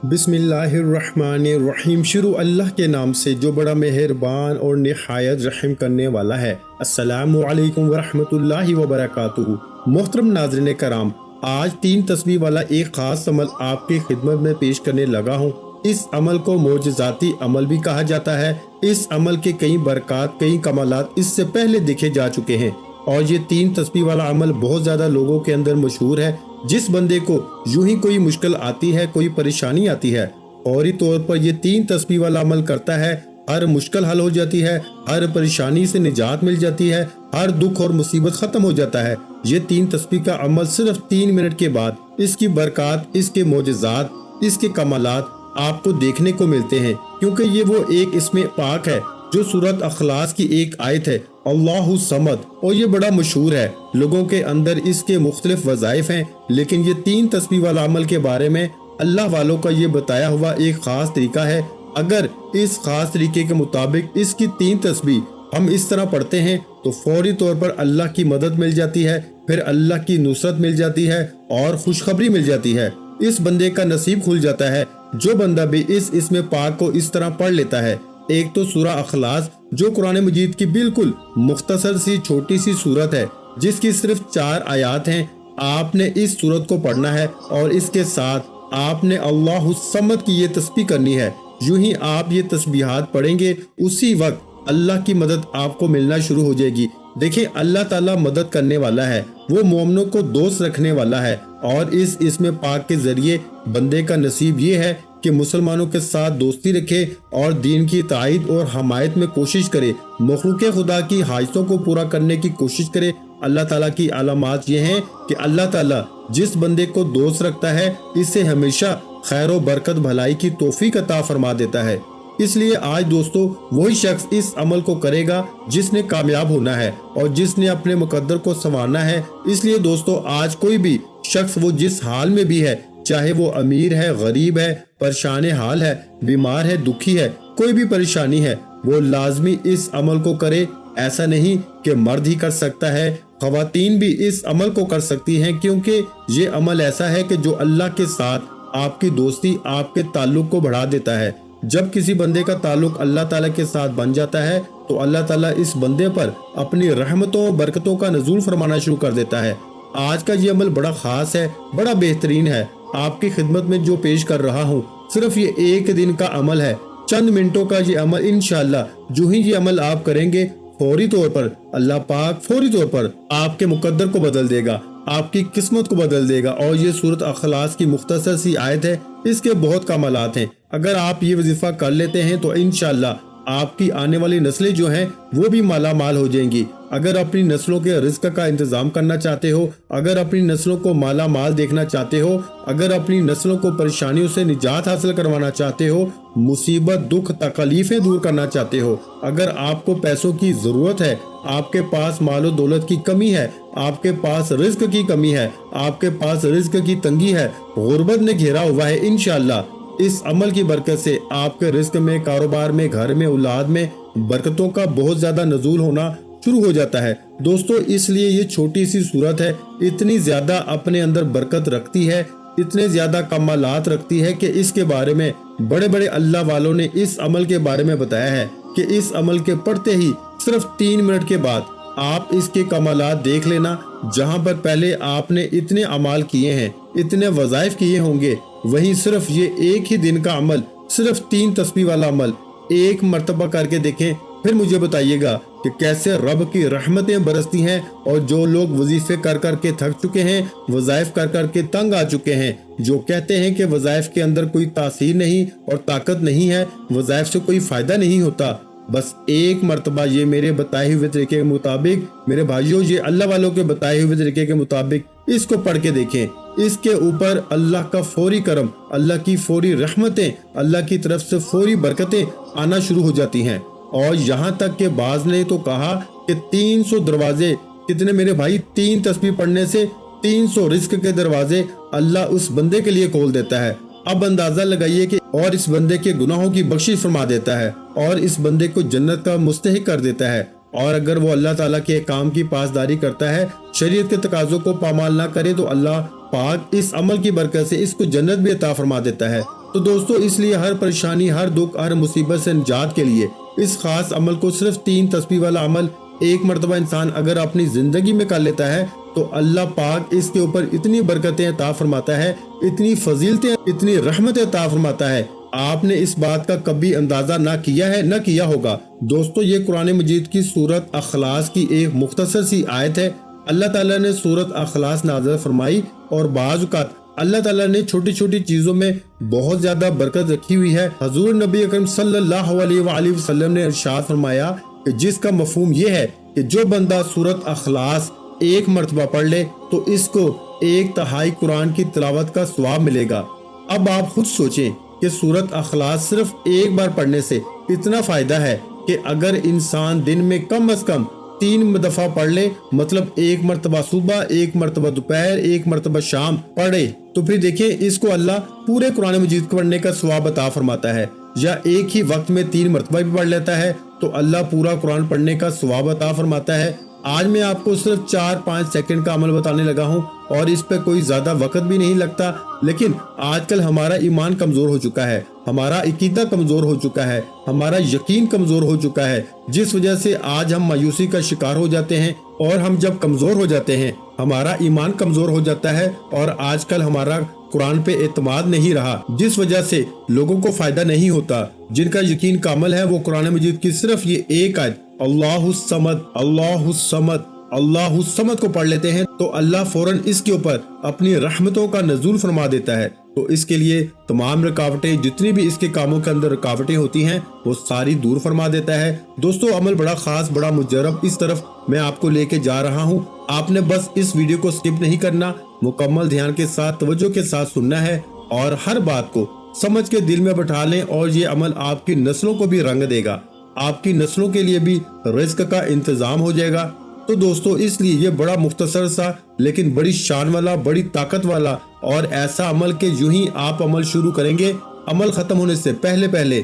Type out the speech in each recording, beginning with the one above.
बिस्मिल्लाहिर्रहमानिर्रहीम। शुरू अल्लाह के नाम से जो बड़ा मेहरबान और निहायत रहम करने वाला है। अस्सलामु अलैकुम वरहमतुल्लाहि वबरकातुहू। मोहतरम नाज़रीन कराम, आज 3 तस्बीह वाला एक खास अमल आपकी खिदमत में पेश करने लगा हूँ। इस अमल को मोजज़ाती अमल भी कहा जाता है। इस अमल के कई बरक़ात, कई कमालात इससे पहले देखे जा चुके हैं और ये 3 तस्बीह वाला अमल बहुत ज़्यादा लोगों के अंदर मशहूर है। जिस बंदे को यूं ही कोई मुश्किल आती है, कोई परेशानी आती है, फौरी तौर पर ये 3 तस्बीह वाला अमल करता है, हर मुश्किल हल हो जाती है, हर परेशानी से निजात मिल जाती है, हर दुख और मुसीबत खत्म हो जाता है। ये 3 तस्बीह का अमल सिर्फ 3 मिनट के बाद इसकी बरक़ात, इसके मोजज़ात, इसके कमालात आपको देखने को मिलते हैं, क्योंकि ये वो एक इसमें पाक है जो सूरत अखलास की एक आयत है, अल्लाहु समद, और ये बड़ा मशहूर है। लोगों के अंदर इसके मुख्तलिफ वज़ाइफ हैं, लेकिन ये 3 तस्बीह वाला अमल के बारे में अल्लाह वालों का ये बताया हुआ एक ख़ास तरीका है। अगर इस ख़ास तरीके के मुताबिक इसकी 3 तस्बीह हम इस तरह पढ़ते हैं तो फौरी तौर पर अल्लाह की मदद मिल जाती है, फिर अल्लाह की नुसरत मिल जाती है और खुशखबरी मिल जाती है। इस बंदे का नसीब खुल जाता है जो बंदा भी इसमें पाक को इस तरह पढ़ लेता है। एक तो सूरह अखलास जो कुरान मजीद की बिल्कुल मुख्तसर सी छोटी सी सूरत है, जिसकी सिर्फ 4 आयात हैं। आपने इस सूरत को पढ़ना है और इसके साथ आपने अल्लाहु समद की ये तस्बीह करनी है। यूं ही आप ये तस्बीहात पढ़ेंगे, उसी वक्त अल्लाह की मदद आपको मिलना शुरू हो जाएगी। देखिए, अल्लाह ताला मदद करने वाला है, वो मोमिनों को दोस्त रखने वाला है और इसमें पाक के जरिए बंदे का नसीब ये है कि मुसलमानों के साथ दोस्ती रखे और दीन की ताईद और हमायत में कोशिश करे, मखलूक खुदा की हाजतों को पूरा करने की कोशिश करे। अल्लाह ताला की अलामात ये हैं कि अल्लाह ताला जिस बंदे को दोस्त रखता है, इससे हमेशा खैर व बरकत भलाई की तौफीक अता फरमा देता है। इसलिए आज दोस्तों वही शख्स इस अमल को करेगा जिसने कामयाब होना है और जिसने अपने मुकद्दर को संवारना है। इसलिए दोस्तों आज कोई भी शख्स वो जिस हाल में भी है, चाहे वो अमीर है, गरीब है, परेशान हाल है, बीमार है, दुखी है, कोई भी परेशानी है, वो लाजमी इस अमल को करे। ऐसा नहीं कि मर्द ही कर सकता है, खवातीन भी इस अमल को कर सकती हैं, क्योंकि ये अमल ऐसा है कि जो अल्लाह के साथ आपकी दोस्ती, आपके ताल्लुक को बढ़ा देता है। जब किसी बंदे का ताल्लुक अल्लाह ताला के साथ बन जाता है तो अल्लाह ताला इस बंदे पर अपनी रहमतों और बरकतों का नज़ूल फरमाना शुरू कर देता है। आज का ये अमल बड़ा खास है, बड़ा बेहतरीन है। आपकी खिदमत में जो पेश कर रहा हूँ सिर्फ ये 1 दिन का अमल है, चंद मिनटों का ये अमल। इंशाअल्लाह जो ही ये अमल आप करेंगे, फौरी तौर पर अल्लाह पाक फौरी तौर पर आपके मुकद्दर को बदल देगा, आपकी किस्मत को बदल देगा। और ये सूरत अखलास की मुख्तसर सी आयत है, इसके बहुत कमालात हैं। अगर आप ये वजीफा कर लेते हैं तो इंशाअल्लाह आपकी आने वाली नस्लें जो हैं वो भी माला माल हो जाएंगी। अगर अपनी नस्लों के रिज्क का इंतजाम करना चाहते हो, अगर अपनी नस्लों को माला माल देखना चाहते हो, अगर अपनी नस्लों को परेशानियों से निजात हासिल करवाना चाहते हो, मुसीबत, दुख, तकलीफें दूर करना चाहते हो, अगर आपको पैसों की जरूरत है, आपके पास मालो दौलत की कमी है, आपके पास रिज्क की कमी है, आपके पास रिज्क की तंगी है, गुर्बत ने घेरा हुआ है, इंशाअल्लाह इस अमल की बरकत से आपके रिज्क में, कारोबार में, घर में, औलाद में बरकतों का बहुत ज्यादा नजूल होना शुरू हो जाता है। दोस्तों इसलिए ये छोटी सी सूरत है, इतनी ज्यादा अपने अंदर बरकत रखती है, इतने ज्यादा कमालात रखती है कि इसके बारे में बड़े बड़े अल्लाह वालों ने इस अमल के बारे में बताया है कि इस अमल के पढ़ते ही सिर्फ 3 मिनट के बाद आप इसके कमालात देख लेना। जहां पर पहले आपने इतने अमाल किए हैं, इतने वज़ाइफ किए होंगे, वहीं सिर्फ ये 1 ही दिन का अमल, सिर्फ 3 तस्बीह वाला अमल 1 मरतबा करके देखें, फिर मुझे बताइएगा कि कैसे रब की रहमतें बरसती हैं। और जो लोग वजीफे कर कर के थक चुके हैं, वज़ाइफ कर कर के तंग आ चुके हैं, जो कहते हैं कि वज़ाइफ के अंदर कोई तासीर नहीं और ताकत नहीं है, वज़ाइफ से कोई फायदा नहीं होता, बस 1 मरतबा ये मेरे बताए हुए तरीके के मुताबिक, मेरे भाइयों ये अल्लाह वालों के बताए हुए तरीके के मुताबिक इसको पढ़ के देखें। इसके ऊपर अल्लाह का फौरी करम, अल्लाह की फौरी रहमतें, अल्लाह की तरफ से फौरी बरकतें आना शुरू हो जाती हैं। और यहाँ तक के बाज ने तो कहा कि 300 दरवाजे, कितने मेरे भाई, 3 तस्बीह पढ़ने से 300 रिज्क के दरवाजे अल्लाह उस बंदे के लिए खोल देता है। अब अंदाजा लगाइए कि और इस बंदे के गुनाहों की बख्शिश फरमा देता है और इस बंदे को जन्नत का मुस्तहिक कर देता है। और अगर वो अल्लाह ताला के काम की पासदारी करता है, शरीयत के तकाज़ों को पामाल ना करे, तो अल्लाह पाक इस अमल की बरकत से इसको जन्नत भी अता फरमा देता है। تو دوستو اس لیے ہر پریشانی، ہر دکھ، ہر مصیبت سے نجات کے لیے اس خاص عمل کو، صرف 3 تسبیح والا عمل ایک مرتبہ انسان اگر اپنی زندگی میں کر لیتا ہے تو اللہ پاک اس کے اوپر اتنی برکتیں عطا فرماتا ہے، اتنی فضیلتیں، اتنی رحمتیں عطا فرماتا ہے، آپ نے اس بات کا کبھی اندازہ نہ کیا ہے، نہ کیا ہوگا۔ دوستو یہ قرآن مجید کی سورت اخلاص کی ایک مختصر سی آیت ہے۔ اللہ تعالیٰ نے سورت اخلاص نازل فرمائی اور بعض اوقات اللہ تعالیٰ نے چھوٹی چھوٹی چیزوں میں بہت زیادہ برکت رکھی ہوئی ہے۔ حضور نبی اکرم صلی اللہ علیہ وآلہ وسلم نے ارشاد فرمایا کہ جس کا مفہوم یہ ہے کہ جو بندہ سورت اخلاص ایک مرتبہ پڑھ لے تو اس کو 1/3 قرآن کی تلاوت کا ثواب ملے گا۔ اب آپ خود سوچیں کہ سورت اخلاص صرف ایک بار پڑھنے سے اتنا فائدہ ہے کہ اگر انسان دن میں کم از کم 3 دفعہ پڑھ لے، مطلب 1 مرتبہ صبح، 1 مرتبہ دوپہر، 1 مرتبہ شام پڑھے، تو پھر دیکھیں اس کو اللہ پورے قرآن مجید کو پڑھنے کا ثواب عطا فرماتا ہے۔ یا ایک ہی وقت میں 3 مرتبہ بھی پڑھ لیتا ہے تو اللہ پورا قرآن پڑھنے کا ثواب عطا فرماتا ہے۔ آج میں آپ کو صرف 4-5 سیکنڈ کا عمل بتانے لگا ہوں اور اس پہ کوئی زیادہ وقت بھی نہیں لگتا، لیکن آج کل ہمارا ایمان کمزور ہو چکا ہے، ہمارا عقیدہ کمزور ہو چکا ہے، ہمارا یقین کمزور ہو چکا ہے، جس وجہ سے آج ہم مایوسی کا شکار ہو جاتے ہیں، اور ہم جب کمزور ہو جاتے ہیں ہمارا ایمان کمزور ہو جاتا ہے، اور آج کل ہمارا قرآن پہ اعتماد نہیں رہا، جس وجہ سے لوگوں کو فائدہ نہیں ہوتا۔ جن کا یقین کامل ہے وہ قرآن مجید کی صرف یہ ایک آیت اللہ الصمد اللہ الصمد اللہ الصمد کو پڑھ لیتے ہیں تو اللہ فوراً اس کے اوپر اپنی رحمتوں کا نزول فرما دیتا ہے۔ تو اس کے لیے تمام رکاوٹیں، جتنی بھی اس کے کاموں کے اندر رکاوٹیں ہوتی ہیں، وہ ساری دور فرما دیتا ہے۔ دوستو عمل بڑا خاص، بڑا مجرب، اس طرف میں آپ کو لے کے جا رہا ہوں۔ آپ نے بس اس ویڈیو کو سکپ نہیں کرنا، مکمل دھیان کے ساتھ، توجہ کے ساتھ سننا ہے اور ہر بات کو سمجھ کے دل میں بٹھا لیں، اور یہ عمل آپ کی نسلوں کو بھی رنگ دے گا، آپ کی نسلوں کے لیے بھی رزق کا انتظام ہو جائے گا۔ تو دوستو اس لیے یہ بڑا مختصر سا لیکن بڑی شان والا، بڑی طاقت والا اور ایسا عمل کہ یوں ہی آپ عمل شروع کریں گے، عمل ختم ہونے سے پہلے پہلے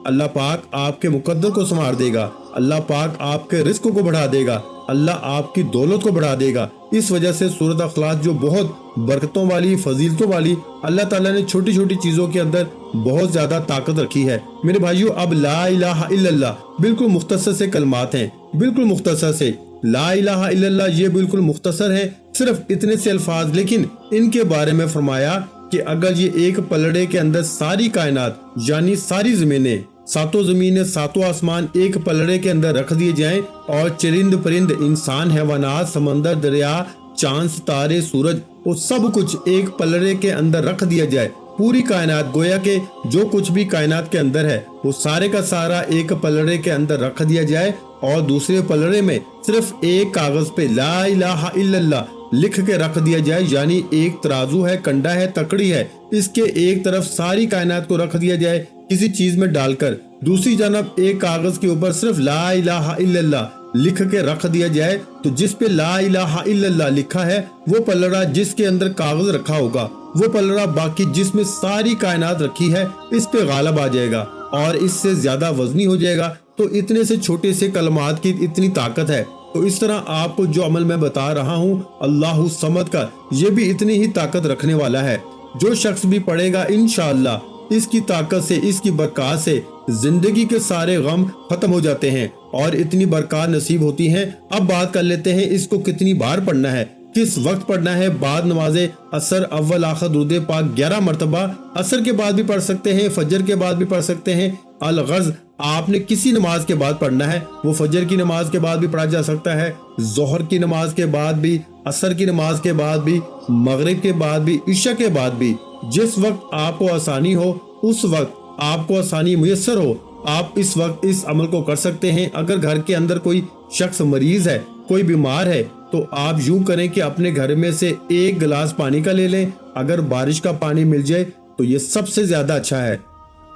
اللہ پاک آپ کے مقدر کو سنوار دے گا، اللہ پاک آپ کے رزق کو بڑھا دے گا، اللہ آپ کی دولت کو بڑھا دے گا۔ اس وجہ سے سورۃ اخلاص جو بہت برکتوں والی، فضیلتوں والی، اللہ تعالیٰ نے چھوٹی چھوٹی چیزوں کے اندر بہت زیادہ طاقت رکھی ہے۔ میرے بھائیو، اب لا الہ الا اللہ بالکل مختصر سے کلمات ہیں، بالکل مختصر سے لا الہ الا اللہ، یہ بالکل مختصر ہے، صرف اتنے سے الفاظ، لیکن ان کے بارے میں فرمایا کہ اگر یہ ایک پلڑے کے اندر ساری کائنات یعنی ساری زمینیں، 7 زمینیں، 7 آسمان ایک پلڑے کے اندر رکھ دیے جائیں، اور چرند پرند، انسان، حیوانات، سمندر، دریا، چاند، ستارے، سورج، وہ سب کچھ ایک پلڑے کے اندر رکھ دیا جائے، پوری کائنات، گویا کہ جو کچھ بھی کائنات کے اندر ہے وہ سارے کا سارا ایک پلڑے کے اندر رکھ دیا جائے، اور دوسرے پلڑے میں صرف ایک کاغذ پہ لا الہ الا اللہ لکھ کے رکھ دیا جائے، یعنی ایک ترازو ہے، کنڈا ہے، تکڑی ہے، اس کے ایک طرف ساری کائنات کو رکھ دیا جائے کسی چیز میں ڈال کر، دوسری جانب ایک کاغذ کے اوپر صرف لا الہ الا اللہ لکھ کے رکھ دیا جائے، تو جس پہ لا الہ الا اللہ لکھا ہے وہ پلڑا، جس کے اندر کاغذ رکھا ہوگا وہ پلڑا باقی جس میں ساری کائنات رکھی ہے اس پہ غالب آ جائے گا اور اس سے زیادہ وزنی ہو جائے گا۔ تو اتنے سے چھوٹے سے کلمات کی اتنی طاقت ہے، تو اس طرح آپ کو جو عمل میں بتا رہا ہوں اللہ الصمد کا، یہ بھی اتنی ہی طاقت رکھنے والا ہے۔ جو شخص بھی پڑھے گا انشاءاللہ اس کی طاقت سے، اس کی برکات سے زندگی کے سارے غم ختم ہو جاتے ہیں اور اتنی برکات نصیب ہوتی ہیں۔ اب بات کر لیتے ہیں اس کو کتنی بار پڑھنا ہے، کس وقت پڑھنا ہے۔ بعد نماز عصر اول آخر درود پاک 11 مرتبہ، عصر کے بعد بھی پڑھ سکتے ہیں، فجر کے بعد بھی پڑھ سکتے ہیں۔ الغرض آپ نے کسی نماز کے بعد پڑھنا ہے، وہ فجر کی نماز کے بعد بھی پڑھا جا سکتا ہے، ظہر کی نماز کے بعد بھی، عصر کی نماز کے بعد بھی، مغرب کے بعد بھی، عشاء کے بعد بھی، جس وقت آپ کو آسانی ہو، اس وقت آپ کو آسانی میسر ہو، آپ اس وقت اس عمل کو کر سکتے ہیں۔ اگر گھر کے اندر کوئی شخص مریض ہے، کوئی بیمار ہے، تو آپ یوں کریں کہ اپنے گھر میں سے 1 گلاس پانی کا لے لیں۔ اگر بارش کا پانی مل جائے تو یہ سب سے زیادہ اچھا ہے۔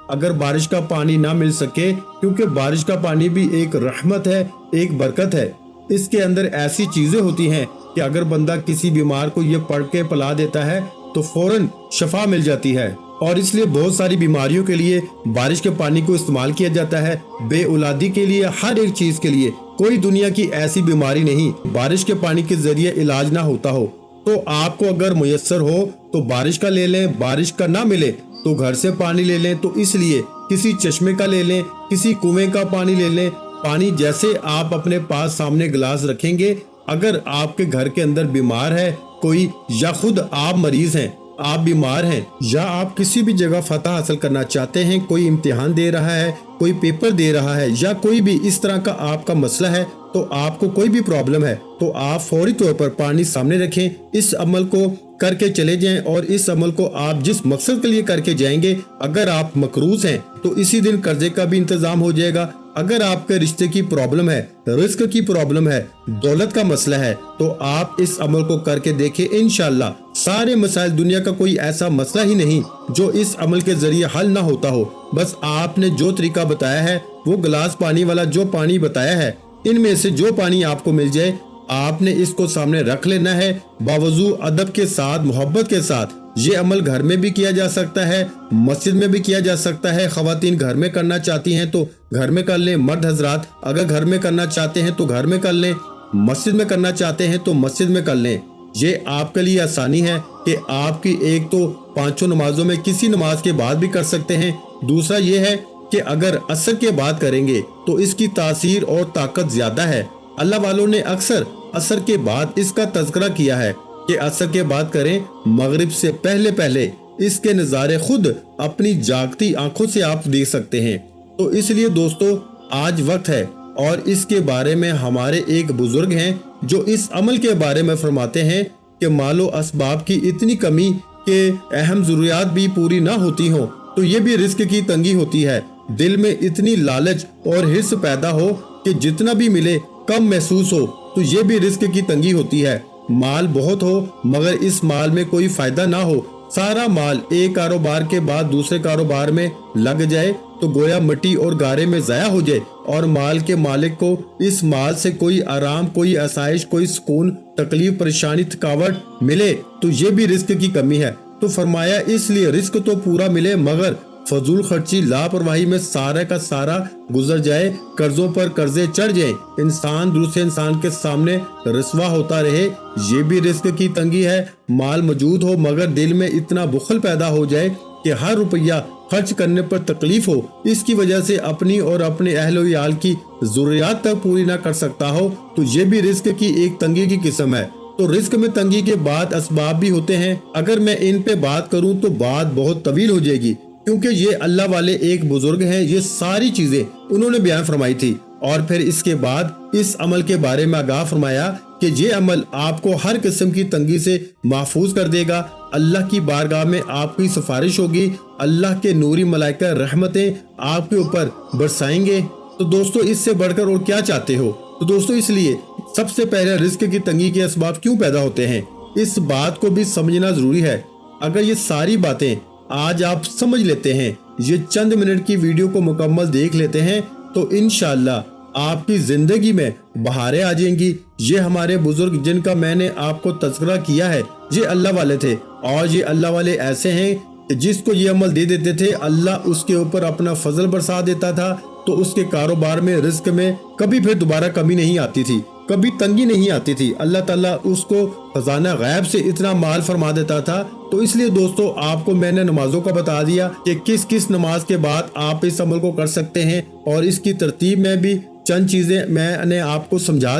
اگر بارش کا پانی نہ مل سکے، کیونکہ بارش کا پانی بھی ایک رحمت ہے، ایک برکت ہے، اس کے اندر ایسی چیزیں ہوتی ہیں کہ اگر بندہ کسی بیمار کو یہ پڑھ کے پلا دیتا ہے تو فوراً شفا مل جاتی ہے، اور اس لیے بہت ساری بیماریوں کے لیے بارش کے پانی کو استعمال کیا جاتا ہے، بے اولادی کے لیے، ہر ایک چیز کے لیے۔ کوئی دنیا کی ایسی بیماری نہیں بارش کے پانی کے ذریعے علاج نہ ہوتا ہو۔ تو آپ کو اگر میسر ہو تو بارش کا لے لیں، بارش کا نہ ملے तो घर से पानी ले लें, तो इसलिए किसी चश्मे का ले लें, किसी कुएं का पानी ले लें। पानी जैसे आप अपने पास सामने गिलास रखेंगे, अगर आपके घर के अंदर बीमार है कोई, या खुद आप मरीज हैं, आप बीमार हैं, या आप किसी भी जगह फतह हासिल करना चाहते हैं, कोई इम्तिहान दे रहा है, कोई पेपर दे रहा है, या कोई भी इस तरह का आपका मसला है, तो आपको कोई भी प्रॉब्लम है, तो आप फौरी तौर पर पानी सामने रखें, इस अमल को करके चले जाएं। और इस अमल को आप जिस मकसद के लिए करके जाएंगे, अगर आप मकरूज हैं तो इसी दिन कर्जे का भी इंतजाम हो जाएगा। अगर आपके रिश्ते की प्रॉब्लम है, रिस्क की प्रॉब्लम है, दौलत का मसला है, तो आप इस अमल को करके देखें, इंशाअल्लाह सारे मसाइल, दुनिया का कोई ऐसा मसला ही नहीं जो इस अमल के जरिए हल ना होता हो। बस आपने जो तरीका बताया है, वो गिलास पानी वाला जो पानी बताया है, इनमें से जो पानी आपको मिल जाए, आपने इसको सामने रख लेना है, बावजू अदब के साथ, मोहब्बत के साथ। ये अमल घर में भी किया जा सकता है, मस्जिद में भी किया जा सकता है। खवातीन घर में करना चाहती हैं तो घर में कर लें, मर्द हजरात अगर घर में करना चाहते हैं तो घर में कर लें, मस्जिद में करना चाहते हैं तो मस्जिद में कर लें। ये आपके लिए आसानी है कि आपकी एक तो पांचों नमाजों में किसी नमाज के बाद भी कर सकते हैं। दूसरा ये है कि अगर असर के बाद करेंगे तो इसकी तासीर और ताकत ज्यादा है। अल्लाह वालों ने अक्सर असर के बाद इसका तज़किरा किया है कि असर के बाद करें, मगरिब से पहले पहले इसके नज़ारे खुद अपनी जागती आंखों से आप देख सकते हैं। तो इसलिए दोस्तों आज वक्त है, और इसके बारे में हमारे एक बुजुर्ग हैं जो इस अमल के बारे में फरमाते हैं कि मालो असबाब की इतनी कमी के अहम ज़रूरियात भी पूरी ना होती हो तो ये भी रिस्क की तंगी होती है। दिल में इतनी लालच और हिर्स पैदा हो कि जितना भी मिले कम महसूस हो तो ये भी रिस्क की तंगी होती है। माल बहुत हो मगर इस माल में कोई फायदा ना हो, सारा माल एक कारोबार के बाद दूसरे कारोबार में लग जाए तो गोया मिट्टी और गारे में ज़ाया हो जाए, और माल के मालिक को इस माल से कोई आराम, कोई आसाइश, कोई सुकून, तकलीफ, परेशानी, थकावट मिले तो ये भी रिस्क की कमी है। तो फरमाया इसलिए रिस्क तो पूरा मिले मगर फजूल खर्ची, लापरवाही में सारा का सारा गुजर जाए, कर्जों पर कर्जे चढ़ जाए, इंसान दूसरे इंसान के सामने रसवा होता रहे, ये भी रिस्क की तंगी है। माल मौजूद हो मगर दिल में इतना बुखल पैदा हो जाए कि हर रुपया खर्च करने पर तकलीफ हो, इसकी वजह से अपनी और अपने अहल याल की जरूरियात तक पूरी ना कर सकता हो, तो ये भी रिस्क की एक तंगी की किस्म है। तो रिस्क में तंगी के बाद असबाब भी होते हैं। अगर मैं इन पे बात करूं तो बात बहुत तवील हो जाएगी, क्योंकि ये अल्लाह वाले एक बुजुर्ग हैं, ये सारी चीजें उन्होंने बयान फरमाई थी। और फिर इसके बाद इस अमल के बारे में आगाह फरमाया कि ये अमल आपको हर किस्म की तंगी से महफूज कर देगा। अल्लाह की बारगाह में आपकी सिफारिश होगी, अल्लाह के नूरी मलाइका रहमतें आपके ऊपर बरसाएंगे। तो दोस्तों इससे बढ़कर और क्या चाहते हो। तो दोस्तों इसलिए सबसे पहले रिस्क की तंगी के असबाब क्यों पैदा होते हैं, इस बात को भी समझना जरूरी है। अगर ये सारी बातें आज आप समझ लेते हैं, ये चंद मिनट की वीडियो को मुकम्मल देख लेते हैं, तो इंशाअल्लाह आपकी जिंदगी में बहारें आ जाएंगी। ये हमारे बुजुर्ग जिनका मैंने आपको तज़किरा किया है, ये अल्लाह वाले थे, और ये अल्लाह वाले ऐसे हैं कि जिसको ये अमल दे देते थे अल्लाह उसके ऊपर अपना फजल बरसा देता था, तो उसके कारोबार में, रिस्क में कभी फिर दोबारा कमी नहीं आती थी, कभी तंगी नहीं आती थी। अल्लाह ताला उसको खजाना गैब से इतना माल फरमा देता था। तो इसलिए दोस्तों आपको मैंने नमाजों का बता दिया कि किस किस नमाज के बाद आप इस अमल को कर सकते हैं, और इसकी तरतीब में भी चंद चीजें मैंने आपको समझा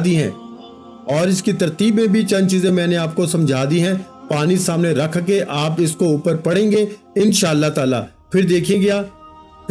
दी हैं, पानी सामने रख के आप इसको ऊपर पढ़ेंगे इंशाअल्लाह ताला, फिर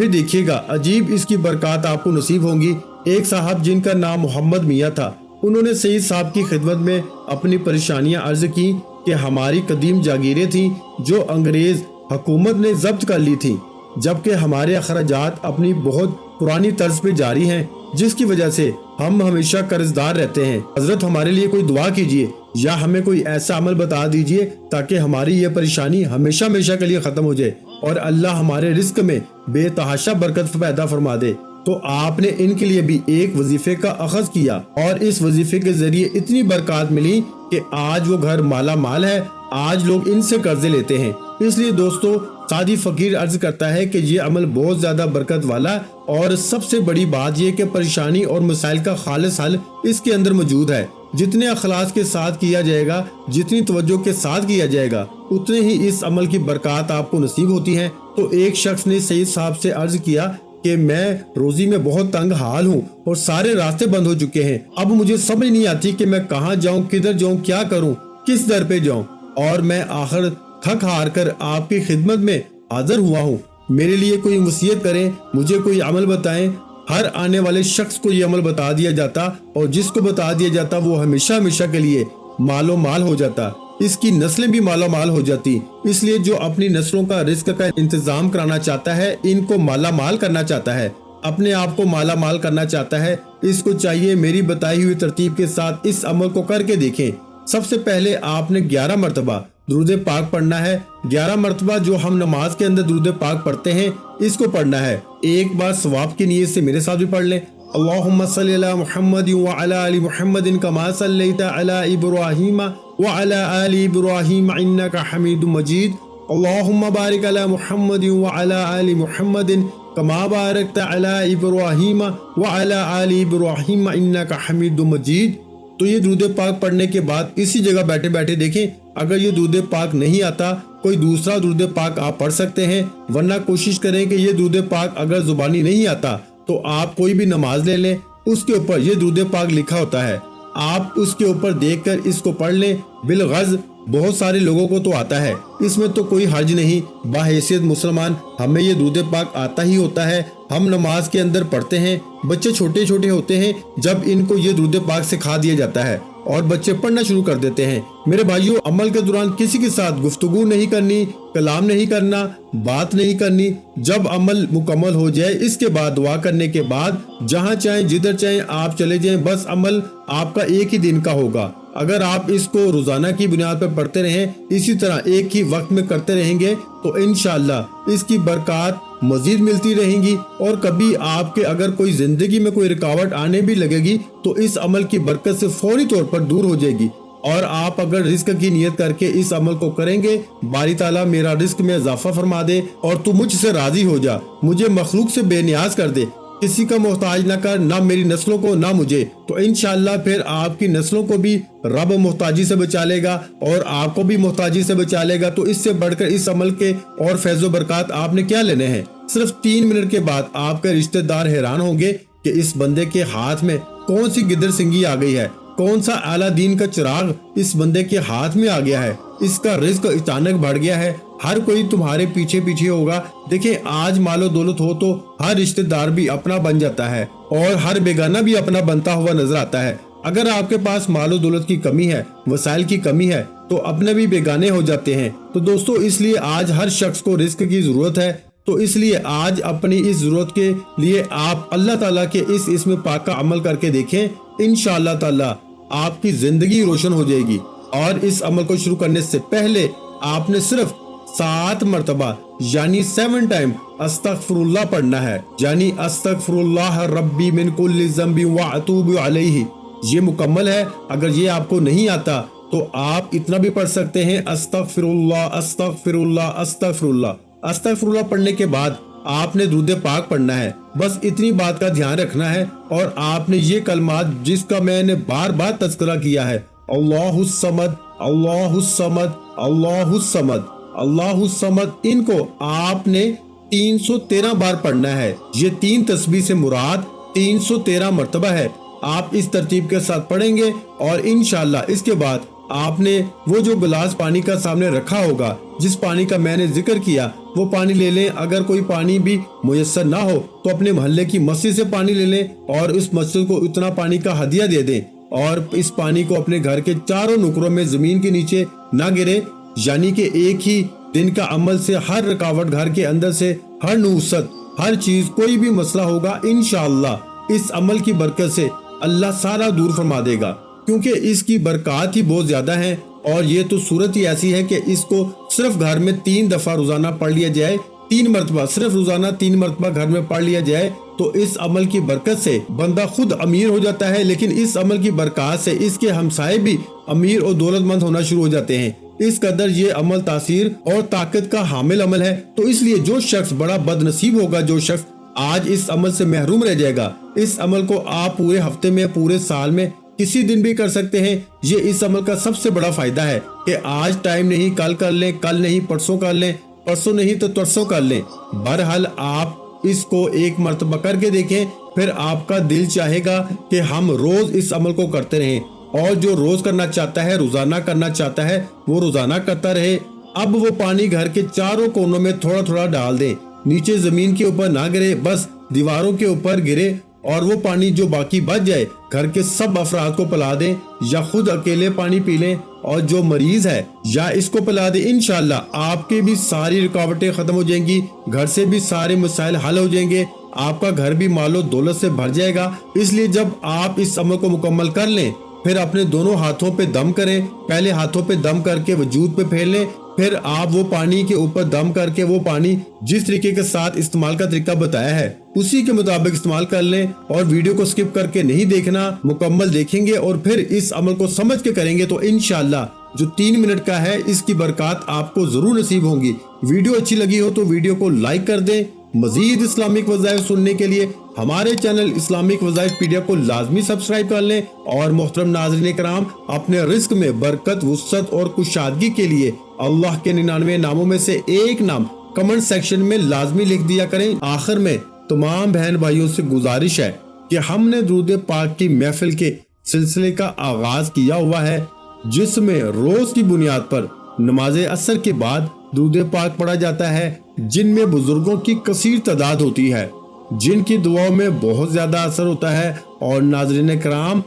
देखिएगा अजीब इसकी बरकत आपको नसीब होंगी। एक साहब जिनका नाम मोहम्मद मियाँ था, उन्होंने सईद साहब की खिदमत में अपनी परेशानियां अर्ज की कि हमारी कदीम जागीरें थी जो अंग्रेज हुकूमत ने जब्त कर ली थी, जबकि हमारे अखराजात अपनी बहुत पुरानी तर्ज पे जारी हैं, जिसकी वजह से हम हमेशा कर्जदार रहते हैं। हजरत हमारे लिए कोई दुआ कीजिए या हमें कोई ऐसा अमल बता दीजिए ताकि हमारी ये परेशानी हमेशा हमेशा के लिए खत्म हो जाए और अल्लाह हमारे रिस्क में बेतहाशा बरकत पैदा फरमा दे। तो आपने इनके लिए भी एक वजीफे का अखज़ किया और इस वजीफे के जरिए इतनी बरकत मिली कि आज वो घर माला माल है, आज लोग इनसे कर्जे लेते हैं। इसलिए दोस्तों सादी फकीर अर्ज करता है कि ये अमल बहुत ज्यादा बरकत वाला, और सबसे बड़ी बात ये कि परेशानी और मसाइल का खालिस हल इसके अंदर मौजूद है। جتنے اخلاص کے ساتھ کیا جائے گا، جتنی توجہ کے ساتھ کیا جائے گا، اتنے ہی اس عمل کی برکات آپ کو نصیب ہوتی ہیں۔ تو ایک شخص نے سید صاحب سے عرض کیا کہ میں روزی میں بہت تنگ حال ہوں اور سارے راستے بند ہو چکے ہیں، اب مجھے سمجھ نہیں آتی کہ میں کہاں جاؤں، کدھر جاؤں، کیا کروں، کس در پہ جاؤں، اور میں آخر تھک ہار کر آپ کی خدمت میں حاضر ہوا ہوں، میرے لیے کوئی وصیت کریں، مجھے کوئی عمل بتائیں۔ ہر آنے والے شخص کو یہ عمل بتا دیا جاتا، اور جس کو بتا دیا جاتا وہ ہمیشہ ہمیشہ کے لیے مال و مال ہو جاتا، اس کی نسلیں بھی مالا مال ہو جاتی۔ اس لیے جو اپنی نسلوں کا رزق کا انتظام کرانا چاہتا ہے، ان کو مالا مال کرنا چاہتا ہے، اپنے آپ کو مالا مال کرنا چاہتا ہے، اس کو چاہیے میری بتائی ہوئی ترتیب کے ساتھ اس عمل کو کر کے دیکھیں۔ سب سے پہلے آپ نے 11 مرتبہ درود پاک پڑھنا ہے۔ 11 مرتبہ جو ہم نماز کے اندر درود پاک پڑھتے ہیں، اس کو پڑھنا ہے۔ ایک بار ثواب کی نیت سے میرے ساتھ بھی پڑھ لیں۔ اللہم صلی علی محمد وعلی آل محمد کما صلیت علی ابراہیم وعلی آل ابراہیم انک حمید مجید۔ اللہم بارک علی محمد وعلی آل محمد کما بارکت علی ابراہیم وعلی آل ابراہیم انک حمید مجید۔ تو یہ درود پاک پڑھنے کے بعد اسی جگہ بیٹھے بیٹھے دیکھیں، اگر یہ درود پاک نہیں آتا، کوئی دوسرا درود پاک آپ پڑھ سکتے ہیں، ورنہ کوشش کریں کہ یہ درود پاک اگر زبانی نہیں آتا تو آپ کوئی بھی نماز لے لیں، اس کے اوپر یہ درود پاک لکھا ہوتا ہے، آپ اس کے اوپر دیکھ کر اس کو پڑھ لیں بالغز۔ بہت سارے لوگوں کو تو آتا ہے، اس میں تو کوئی حرج نہیں، باحیثیت مسلمان ہمیں یہ درود پاک آتا ہی ہوتا ہے، ہم نماز کے اندر پڑھتے ہیں، بچے چھوٹے چھوٹے ہوتے ہیں جب ان کو یہ درود پاک سکھا دیا جاتا ہے اور بچے پڑھنا شروع کر دیتے ہیں۔ میرے بھائیوں، عمل کے دوران کسی کے ساتھ گفتگو نہیں کرنی، کلام نہیں کرنا، بات نہیں کرنی۔ جب عمل مکمل ہو جائے اس کے بعد دعا کرنے کے بعد جہاں چاہیں جدھر چاہیں آپ چلے جائیں، بس عمل آپ کا ایک ہی دن کا ہوگا۔ اگر آپ اس کو روزانہ کی بنیاد پر پڑھتے رہیں، اسی طرح ایک ہی وقت میں کرتے رہیں گے تو انشاءاللہ اس کی برکات مزید ملتی رہیں گی، اور کبھی آپ کے اگر کوئی زندگی میں کوئی رکاوٹ آنے بھی لگے گی تو اس عمل کی برکت سے فوری طور پر دور ہو جائے گی۔ اور آپ اگر رزق کی نیت کر کے اس عمل کو کریں گے، باری تعالیٰ میرا رزق میں اضافہ فرما دے اور تو مجھ سے راضی ہو جا، مجھے مخلوق سے بے نیاز کر دے، کسی کا محتاج نہ کر، نہ میری نسلوں کو نہ مجھے، تو انشاءاللہ پھر آپ کی نسلوں کو بھی رب محتاجی سے بچا لے گا اور آپ کو بھی محتاجی سے بچا لے گا۔ تو اس سے بڑھ کر اس عمل کے اور فیض و برکات آپ نے کیا لینے ہیں؟ صرف 3 منٹ کے بعد آپ کے رشتہ دار حیران ہوں گے کہ اس بندے کے ہاتھ میں کون سی گدر سنگی آ گئی ہے، کون سا اعلیٰ دین کا چراغ اس بندے کے ہاتھ میں آ گیا ہے، اس کا رزق اچانک بڑھ گیا ہے، ہر کوئی تمہارے پیچھے پیچھے ہوگا۔ دیکھیں، آج مال و دولت ہو تو ہر رشتہ دار بھی اپنا بن جاتا ہے اور ہر بیگانہ بھی اپنا بنتا ہوا نظر آتا ہے۔ اگر آپ کے پاس مال و دولت کی کمی ہے، وسائل کی کمی ہے، تو اپنے بھی بیگانے ہو جاتے ہیں۔ تو دوستو، اس لیے آج ہر شخص کو رزق کی ضرورت ہے، تو اس لیے آج اپنی اس ضرورت کے لیے آپ اللہ تعالیٰ کے اس اسم پاک کا عمل کر کے دیکھیں، انشاءاللہ تعالیٰ آپ کی زندگی روشن ہو جائے گی۔ اور اس عمل کو شروع کرنے سے پہلے آپ نے صرف 7 مرتبہ یعنی 7 ٹائم استغفر اللہ پڑھنا ہے، یعنی استغفر اللہ ربی من کل ذنب واتوب علیہ۔ یہ مکمل ہے۔ اگر یہ آپ کو نہیں آتا تو آپ اتنا بھی پڑھ سکتے ہیں، استغفر اللہ استغفر اللہ استغفر اللہ۔ استغفر اللہ پڑھنے کے بعد آپ نے درود پاک پڑھنا ہے، بس اتنی بات کا دھیان رکھنا ہے۔ اور آپ نے یہ کلمات جس کا میں نے بار بار تذکرہ کیا ہے، اللہ الصمد اللہ الصمد اللہ الصمد اللہ الصمد، ان کو آپ نے 313 بار پڑھنا ہے۔ یہ 3 تسبیح سے مراد 313 مرتبہ ہے۔ آپ اس ترتیب کے ساتھ پڑھیں گے اور انشاءاللہ اس کے بعد آپ نے وہ جو گلاس پانی کا سامنے رکھا ہوگا، جس پانی کا میں نے ذکر کیا، وہ پانی لے لیں۔ اگر کوئی پانی بھی میسر نہ ہو تو اپنے محلے کی مسجد سے پانی لے لیں اور اس مسجد کو اتنا پانی کا ہدیہ دے دیں، اور اس پانی کو اپنے گھر کے چاروں نکروں میں زمین کے نیچے نہ گرے، یعنی کہ ایک ہی دن کا عمل سے ہر رکاوٹ گھر کے اندر سے، ہر نحوست، ہر چیز، کوئی بھی مسئلہ ہوگا، انشاءاللہ اس عمل کی برکت سے اللہ سارا دور فرما دے گا، کیونکہ اس کی برکات ہی بہت زیادہ ہیں۔ اور یہ تو صورت ہی ایسی ہے کہ اس کو صرف گھر میں 3 دفعہ روزانہ پڑھ لیا جائے، 3 مرتبہ، صرف روزانہ 3 مرتبہ گھر میں پڑھ لیا جائے تو اس عمل کی برکت سے بندہ خود امیر ہو جاتا ہے، لیکن اس عمل کی برکات سے اس کے ہمسائے بھی امیر اور دولت مند ہونا شروع ہو جاتے ہیں۔ اس قدر یہ عمل تاثیر اور طاقت کا حامل عمل ہے۔ تو اس لیے جو شخص بڑا بد نصیب ہوگا، جو شخص آج اس عمل سے محروم رہ جائے گا، اس عمل کو آپ پورے ہفتے میں، پورے سال میں किसी दिन भी कर सकते हैं। ये इस अमल का सबसे बड़ा फायदा है कि आज टाइम नहीं कल कर लें, कल नहीं परसों कर लें, परसों नहीं तो तरसों कर लें। बहरहाल आप इसको एक मर्तबा करके देखें, फिर आपका दिल चाहेगा कि हम रोज इस अमल को करते रहें। और जो रोज करना चाहता है, रोजाना करना चाहता है, वो रोजाना करता रहे। अब वो पानी घर के चारों कोनों में थोड़ा थोड़ा डाल दें, नीचे जमीन के ऊपर ना गिरे, बस दीवारों के ऊपर गिरे। और वो पानी जो बाकी बच जाए घर के सब अफराद को पिला दें, या खुद अकेले पानी पी लें, और जो मरीज है या इसको पिला दें। इंशाल्लाह आपके भी सारी रुकावटें खत्म हो जाएंगी, घर से भी सारे मसाइल हल हो जाएंगे, आपका घर भी मालो दौलत से भर जाएगा। इसलिए जब आप इस अमल को मुकम्मल कर लें, फिर अपने दोनों हाथों पे दम करें। पहले हाथों पे दम करके वजूद पे फेर लें, फिर आप वो पानी के ऊपर दम करके वो पानी जिस तरीके के साथ इस्तेमाल का तरीका बताया है उसी के मुताबिक इस्तेमाल कर लें। और वीडियो को स्किप करके नहीं देखना, मुकम्मल देखेंगे और फिर इस अमल को समझ के करेंगे तो इंशाल्लाह जो 3 मिनट का है इसकी बरकत आपको जरूर नसीब होंगी। वीडियो अच्छी लगी हो तो वीडियो को लाइक कर दें। मजीद इस्लामिक वज़ाइफ सुनने के लिए हमारे चैनल इस्लामिक वज़ाइफ पीडिया को लाजमी सब्सक्राइब कर लें। और मोहतरम नाज़रीन कराम, अपने रिस्क में बरकत, वुसअत और कुशादगी के लिए अल्लाह के 99 नामों में से एक नाम कमेंट सेक्शन में लाजमी लिख दिया करें। आखिर में तमाम बहन भाइयों से गुजारिश है कि हमने दुरूद पाक की महफिल के सिलसिले का आगाज किया हुआ है, जिसमें रोज की बुनियाद पर नमाज असर के बाद दुरूद पाक पढ़ा जाता है, जिनमें बुजुर्गों की कसीर तादाद होती है, जिनकी दुआओं में बहुत ज्यादा असर होता है। और नाज़रीन कराम,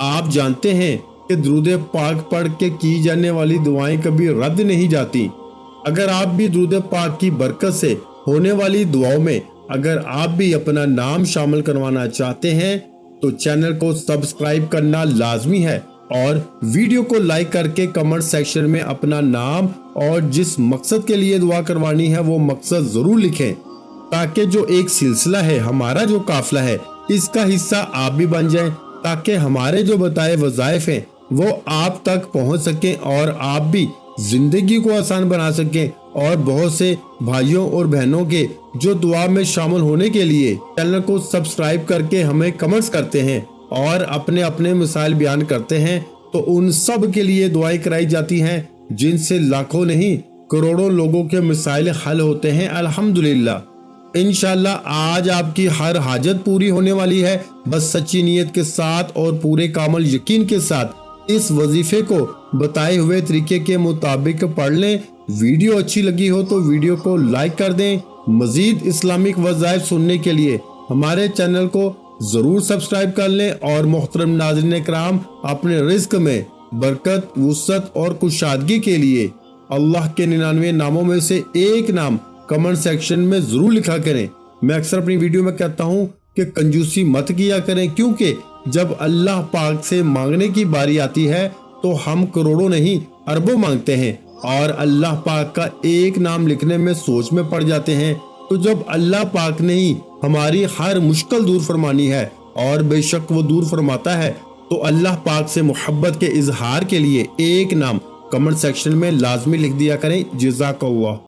आप जानते हैं कि दुरूद पाक पढ़ के की जाने वाली दुआएं कभी रद्द नहीं जाती। अगर आप भी दुरूद पाक की बरकत से होने वाली दुआओं में अगर आप भी अपना नाम शामिल करवाना चाहते हैं तो चैनल को सब्सक्राइब करना लाजमी है, और वीडियो को लाइक करके कमेंट सेक्शन में अपना नाम और जिस मकसद के लिए दुआ करवानी है वो मकसद जरूर लिखें, ताकि जो एक सिलसिला है, हमारा जो काफिला है, इसका हिस्सा आप भी बन जाएं, ताकि हमारे जो बताए वज़ाइफ हैं वो आप तक पहुंच सकें और आप भी जिंदगी को आसान बना सकें। और बहुत से भाइयों और बहनों के जो दुआ में शामिल होने के लिए चैनल को सब्सक्राइब करके हमें कमेंट्स करते हैं और अपने अपने मिसाइल बयान करते हैं, तो उन सब के लिए दुआएं कराई जाती हैं, जिनसे लाखों नहीं करोड़ों लोगों के मिसाइल हल होते हैं अल्हम्दुलिल्लाह। इंशाल्लाह आज आपकी हर हाजत पूरी होने वाली है। बस सच्ची नीयत के साथ और पूरे कामल यकीन के साथ इस वजीफे को बताए हुए तरीके के मुताबिक पढ़ लें। वीडियो अच्छी लगी हो तो वीडियो को लाइक कर दें। मजीद इस्लामिक वज़ाइफ सुनने के लिए हमारे चैनल को जरूर सब्सक्राइब कर लें। और मोहतरम नाज़रीन कराम, अपने रिस्क में बरकत, वुसअत और कुशादगी के लिए अल्लाह के 99 नामों में से एक नाम कमेंट सेक्शन में जरूर लिखा करें। मैं अक्सर अपनी वीडियो में कहता हूँ कि कंजूसी मत किया करें, क्योंकि जब अल्लाह पाक से मांगने की बारी आती है तो हम करोड़ों नहीं अरबों मांगते हैं और अल्लाह पाक का एक नाम लिखने में सोच में पड़ जाते हैं। तो जब अल्लाह पाक ने ही हमारी हर मुश्किल दूर फरमानी है, और बेशक वो दूर फरमाता है, तो अल्लाह पाक से मोहब्बत के इजहार के लिए एक नाम कमेंट सेक्शन में लाजमी लिख दिया करें। जज़ाकल्लाह।